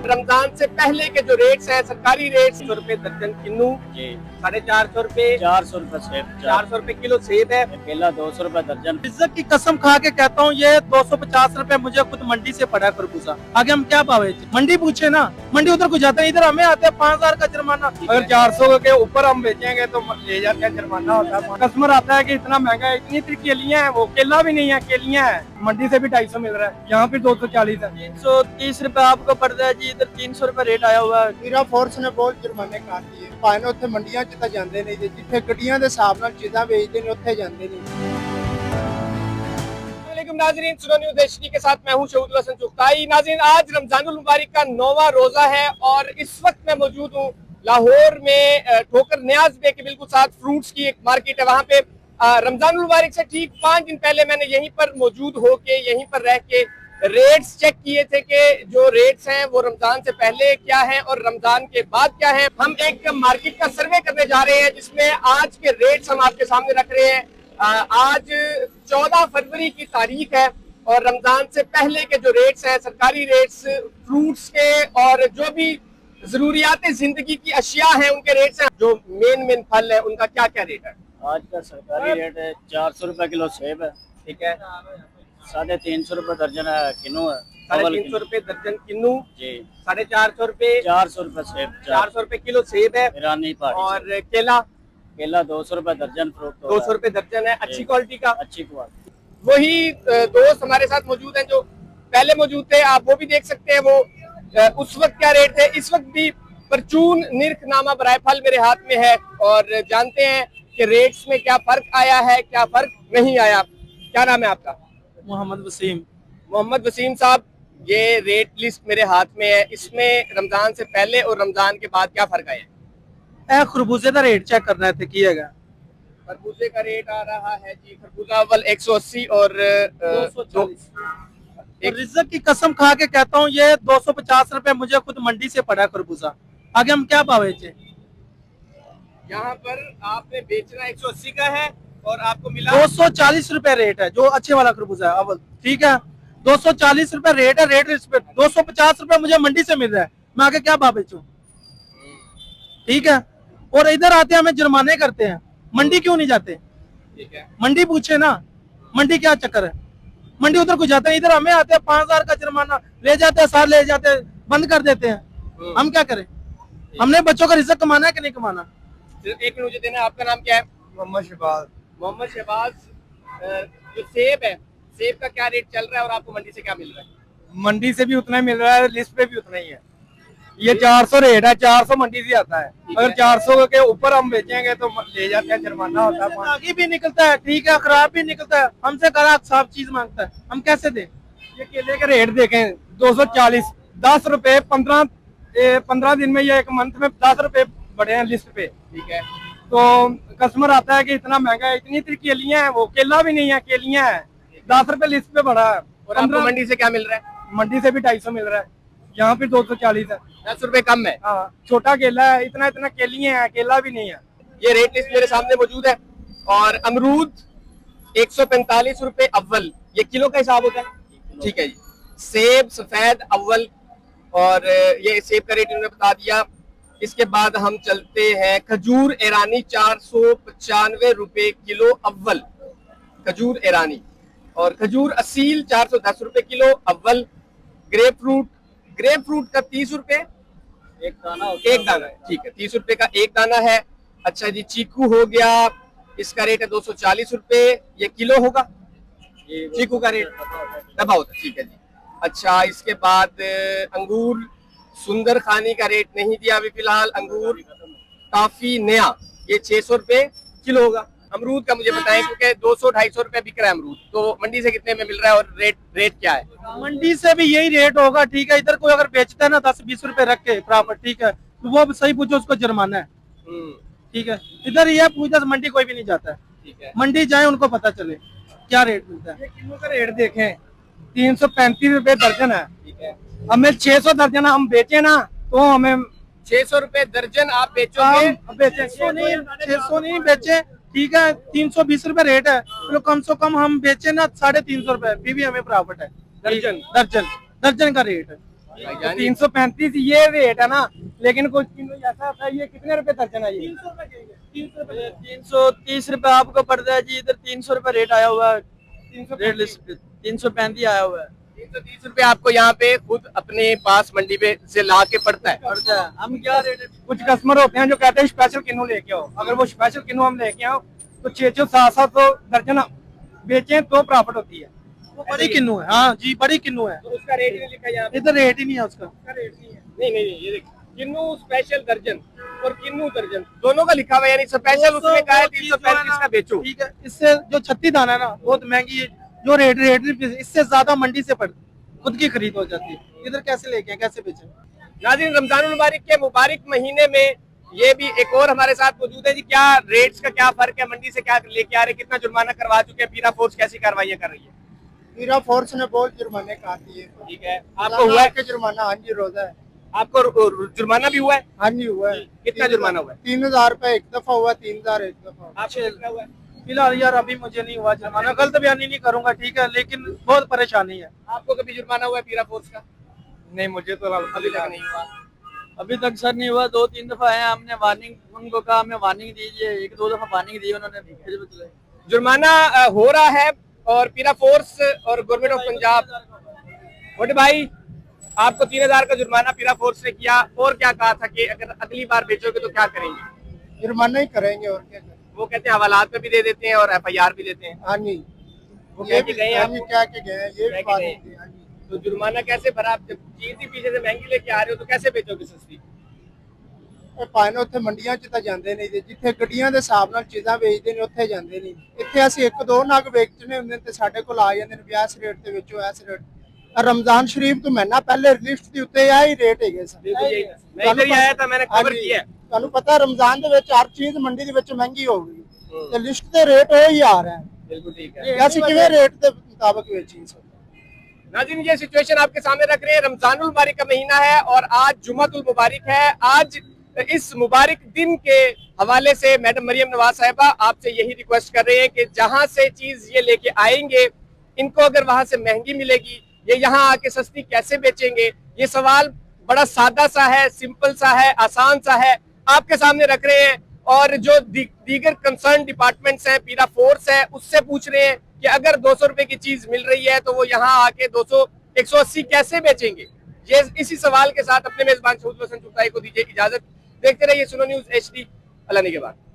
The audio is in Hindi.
रमजान से पहले के जो रेट्स हैं, सरकारी रेट्स, 100 रुपए दर्जन किन्नू जी 450 रुपए, 400 रुपए सेब, 400 रुपए किलो सेब है। केला 200 रुपए दर्जन। इज्जत की कसम खा के कहता हूँ, ये 250 रुपए मुझे खुद मंडी से पड़ा खरबूजा। आगे हम क्या भाव बेचे? मंडी पूछे ना, मंडी उधर को जाते हैं, इधर हमें आते हैं 5000 का जुर्माना। अगर 400 के ऊपर हम बेचेंगे तो ले जाते हैं, जुर्माना होता है। कस्टमर आता है कि इतना महंगा है, इतनी केलियां हैं, वो केला भी नहीं है, केलियां है। मंडी से भी 250 मिल रहा है, यहाँ पे 240 है। 330 रुपए आपको पड़ता है जी, इधर 300 रुपए रेट आया हुआ है। ਮੇਰਾ ਫੋਰਸ ਨੇ ਬਹੁਤ ਜੁਰਮਾਨੇ ਕਾਟੇ ਹੈ, ਭਾਵੇਂ ਉੱਥੇ ਮੰਡੀਆਂ 'ਚ ਤਾਂ ਜਾਂਦੇ ਨਹੀਂ, ਜਿੱਥੇ ਗੱਡੀਆਂ ਦੇ ਹਿਸਾਬ ਨਾਲ ਚੀਜ਼ਾਂ ਵੇਚਦੇ ਨੇ ਉੱਥੇ ਜਾਂਦੇ ਨਹੀਂ। नाज़रीन, सुनो न्यूज़ एचडी के साथ मैं हूं शहीद हसन चुगताई। नाज़रीन, आज रमजानुल मुबारक का 9वां रोजा है और इस वक्त मैं मौजूद हूं लाहौर में ठोकर न्याज बे के बिल्कुल साथ फ्रूट्स की एक मार्केट है। वहां पे रमजानुल मुबारक से ठीक 5 दिन पहले मैंने यहीं पर मौजूद होके, यहीं पर रह के रेट्स चेक किए थे कि जो रेट्स हैं वो रमजान से पहले क्या है और रमजान के बाद क्या है। हम एक मार्केट का सर्वे करने जा रहे हैं जिसमें आज के रेट्स हम आपके सामने रख रहे हैं। आज 14 फरवरी की तारीख है और रमजान से पहले के जो रेट्स हैं, सरकारी रेट्स फ्रूट्स के और जो भी जरूरियात जिंदगी की अशिया हैं उनके रेट्स हैं। जो मेन फल है उनका क्या क्या रेट है? आज का सरकारी रेट है 400 रुपए किलो सेब है, ठीक है, 350 रुपए दर्जन है किन्नू है, 350 रुपए दर्जन किन्नू, जी 450 रुपए, 400 रुपए सेब, 400 रुपए किलो सेब है। ईरानी पहाड़ी और केला केला 200 रुपए दर्जन फ्रूट 200 रुपए दर्जन है, अच्छी क्वालिटी का। अच्छी क्वालिटी। वही दोस्त हमारे साथ मौजूद हैं जो पहले मौजूद थे, आप वो भी देख सकते हैं। वो उस वक्त क्या रेट थे, इस वक्त भी परचून निर्खनामा बराए फल मेरे हाथ में है और जानते हैं कि रेट्स में क्या फर्क आया है, क्या फर्क नहीं आया। क्या नाम है आपका? मोहम्मद वसीम। मोहम्मद वसीम साहब, ये रेट लिस्ट मेरे हाथ में है, इसमें रमजान से पहले और रमजान के बाद क्या फर्क आया? खरबूजे का रेट चेक करना है किएगा। खरबूजे का रेट आ रहा है जी, खरबूजा अव्वल 180 और 240। इज्जत की कसम खा के कहता हूँ, ये 250 रुपए मुझे खुद मंडी से पड़ा खरबूजा। आगे हम क्या भाव बेचे? यहाँ पर आपने बेचना 180 का है और आपको मिला 240 रुपए रेट है, जो अच्छे वाला खरबूजा है अव्वल, ठीक है। 240 रुपए रेट है, रेट लिस्ट पे 250 रुपए मुझे मंडी से मिल रहा है, मैं आगे क्या भाव बेचूं? ठीक है। और इधर आते हैं हमें जुर्माने करते हैं, मंडी क्यों नहीं जाते? ठीक है, मंडी पूछे ना, मंडी क्या चक्कर है? मंडी उधर को जाते हैं, इधर हमें आते हैं 5000 का जुर्माना, ले जाते हैं, साथ ले जाते हैं, बंद कर देते हैं। हम क्या करें? हमने बच्चों का रिज़्क कमाना है कि नहीं कमाना? एक मिनट मुझे देना। आपका नाम क्या है? मोहम्मद शहबाज। मोहम्मद शहबाज, जो सेब है, सेब का क्या रेट चल रहा है और आपको मंडी से क्या मिल रहा है? मंडी से भी उतना ही मिल रहा है, लिस्ट पे भी उतना ही है। ये 400 रेट है, 400 मंडी से आता है। अगर 400 के ऊपर हम बेचेंगे तो ले जाते हैं, जुर्माना होता है। आगे भी निकलता है, ठीक है, खराब भी निकलता है, हमसे खराब साफ चीज मांगता है, हम कैसे दें? ये केले के रेट देखें, 240, 10 रुपए 15 दिन में, ये एक मंथ में 10 रुपए बढ़े हैं लिस्ट पे। ठीक है, तो कस्टमर आता है कि इतना महंगा है, इतनी केलियां हैं, वो केला भी नहीं है, केलियां है। 10 रुपए लिस्ट पे बढ़ा है और आपको मंडी से क्या मिल रहा है? मंडी से भी 250 मिल रहा है, यहाँ पे 240 है। 10 रुपए कम है। हाँ, छोटा केला है, इतना केलियां हैं, केला भी नहीं है। ये रेट लिस्ट मेरे सामने मौजूद है। और अमरूद 145 रुपए अव्वल, ये किलो का हिसाब होता है, ठीक है जी। सेब सफेद अव्वल, और ये सेब का रेट इन्होंने बता दिया। इसके बाद हम चलते हैं, खजूर ईरानी 495 रुपए किलो अव्वल, खजूर ईरानी। और खजूर असील 410 रुपए किलो अव्वल। ग्रेप फ्रूट का 30 रुपए एक दाना है, ठीक है, 30 रुपए का एक दाना है। अच्छा जी, चीकू हो गया, इसका रेट है 240 रुपए, ये किलो होगा चीकू का रेट, दबा होता है, ठीक है जी। अच्छा, इसके बाद अंगूर सुंदर खानी का रेट नहीं दिया अभी फिलहाल। अंगूर काफी नया, ये 600 रुपए किलो होगा। अमरूद का मुझे बताएं, क्योंकि 200-250 रुपए बिक रहा है अमरूद, तो मंडी से कितने में मिल रहा है और रेट क्या है? मंडी से भी यही रेट होगा, ठीक है। इधर कोई अगर बेचता है ना 10-20 रुपए रख के प्रॉफिट, ठीक है, तो वो सही पूछो, उसको जुर्माना है, ठीक है। इधर ये पूछता, मंडी कोई भी नहीं जाता है, ठीक है। मंडी जाए उनको पता चले क्या रेट मिलता है। किलो का रेट देखें, 335 रुपए दर्जन है, ठीक है। हमें 600 दर्जन हम बेचे ना, तो हमें 600 रुपए दर्जन आप बेचोगे? बेचे 600 नहीं बेचे, ठीक है, 320 रुपए रेट है, तो कम से कम हम बेचे ना 350 रुपए, फिर भी हमें प्रॉफिट है। दर्जन दर्जन का रेट है। भाईजान, 335 ये रेट है ना, लेकिन कुछ किलो ऐसा आता है, ये कितने रुपए दर्जन है? ये 330 रुपए आपको पड़ता है जी, इधर 300 रुपए रेट आया हुआ है, 335 आया हुआ है। 330 रुपए आपको यहाँ पे खुद अपने पास मंडी पे से ला के पड़ता है। हम क्या रेट कुछ कस्टमर होते हैं जो कहते हैं स्पेशल किन्नू लेके आओ, अगर वो स्पेशल किन्नू हम लेके आओ तो 600-700 दर्जन बेचें तो प्रॉफिट होती है। वो बड़ी किन्नू है, हाँ जी बड़ी किन्नू है, तो उसका रेट ही नहीं लिखा यहाँ पे। इधर रेट ही नहीं है उसका। रेट नहीं है। नहीं नहीं नहीं, ये देख, किन्नू स्पेशल दर्जन और किन्नू दर्जन दोनों का लिखा हुआ है, यानी स्पेशल उसमें कहा है 335 का बेचो। ठीक है, इससे जो 36 दाना है ना बहुत महंगी है, जो रेट इससे ज्यादा मंडी से पड़ खुद की खरीद हो जाती है, इधर कैसे लेके आए, कैसे बेचें? नाज़रीन, रमजानुल मुबारक के मुबारक महीने में ये भी एक और हमारे साथ मौजूद है जी। क्या रेट्स का क्या फर्क है, मंडी से क्या लेके आ रहे, कितना जुर्माना करवा चुके हैं, पीरा फोर्स कैसी कार्रवाई कर रही है? पीरा फोर्स ने बहुत जुर्माने काटी है। ठीक है, आपको हुआ है? के जुर्माना? हाँ जी, रोजा है। आपको जुर्माना भी हुआ है? हाँ जी हुआ है। कितना जुर्माना हुआ है? 3000 रुपए एक दफा हुआ, 3000 एक दफा हुआ। आपको कितना हुआ है? फिलहाल यार अभी मुझे नहीं हुआ जुर्माना, गलत बयानी नहीं करूंगा, ठीक है, लेकिन बहुत परेशानी है। आपको कभी जुर्माना हुआ है पीरा फोर्स का? नहीं, मुझे तो अभी तक नहीं हुआ। अभी तक सर नहीं हुआ, 2-3 दफा है, हमने वार्निंग उनको कहा हमें वार्निंग दीजिए, 1-2 दफा वार्निंग दी उन्होंने, फिर भी चले। जुर्माना हो रहा है और पीरा फोर्स और गवर्नमेंट ऑफ पंजाब। बड़े भाई, आपको 3000 का जुर्माना पीरा फोर्स ने किया, और क्या कहा था कि अगर अगली बार बेचोगे तो क्या करेंगे? जुर्माना ही करेंगे और क्या करेंगे। वो कहते हैं हवालात में भी दे देते हैं और FIR भी देते हैं। हाँ जी, वो ये कह भी के गए हैं हाँ जी, आपको? क्या के गए हैं, ये कह भी के बात गए। होती है। हाँ जी, तो जुर्माना कैसे भरा? आप जब चीज ही पीछे से महंगी लेके आ रहे हो तो कैसे बेचोगे सस्ती? ਭਾਵੇਂ ਉੱਥੇ ਮੰਡੀਆਂ 'ਚ ਤਾਂ ਜਾਂਦੇ ਨਹੀਂ ਜੀ, ਜਿੱਥੇ ਗੱਡੀਆਂ ਦੇ ਹਿਸਾਬ ਨਾਲ ਚੀਜ਼ਾਂ ਵੇਚਦੇ ਨੇ ਉੱਥੇ ਜਾਂਦੇ ਨਹੀਂ। ਇੱਥੇ ਅਸੀਂ 1-2 ਨਗ ਵੇਚਣੇ ਹੁੰਦੇ ਨੇ ਤੇ ਸਾਡੇ ਕੋਲ ਆ ਜਾਂਦੇ ਨੇ ਵੀ ਇਸ ਰੇਟ ਤੇ ਵੇਚੋ, ਇਸ ਰੇਟ। रमजान शरीफ तो महीना पहले लिस्ट ਦੇ ਉੱਤੇ ਆ ਹੀ ਰੇਟ ਹੈਗੇ ਸਨ। मैं इधर ही आया था, मैंने कवर किया है। ਤੁਹਾਨੂੰ ਪਤਾ रमजान ਦੇ ਵਿੱਚ ਹਰ ਚੀਜ਼ ਮੰਡੀ ਦੇ ਵਿੱਚ ਮਹਿੰਗੀ ਹੋ ਗਈ ਤੇ ਲਿਸਟ ਤੇ ਰੇਟ ਉਹ ਹੀ ਆ ਰਿਹਾ ਹੈ। बिल्कुल ठीक है। ਅਸੀਂ ਕਿਵੇਂ ਰੇਟ ਦੇ ਮੁਤਾਬਕ ਵੇਚੀ ਸਕਦੇ? नाज़रीन, ये सिचुएशन आपके सामने रख रहे हैं। रमजानुल मुबारक का महीना है और आज जुमातुल मुबारक है। आज इस मुबारक दिन के हवाले से मैडम मरियम नवाज साहिबा आपसे यही रिक्वेस्ट कर रहे हैं कि जहां से चीज ये लेके आएंगे, इनको अगर वहां से महंगी मिलेगी, ये यहाँ आके सस्ती कैसे बेचेंगे? ये सवाल बड़ा सादा सा है, सिंपल सा है, आसान सा है, आपके सामने रख रहे हैं। और जो दीगर कंसर्न डिपार्टमेंट्स हैं, पीरा फोर्स है, उससे पूछ रहे हैं कि अगर 200 रुपए की चीज मिल रही है तो वो यहाँ आके 200 180 कैसे बेचेंगे? ये इसी सवाल के साथ अपने मेजबान शहीद हसन चुगताई को दीजिए इजाजत। देखते रहिए सुनो न्यूज़ HD। अल्लाह ने के बाद।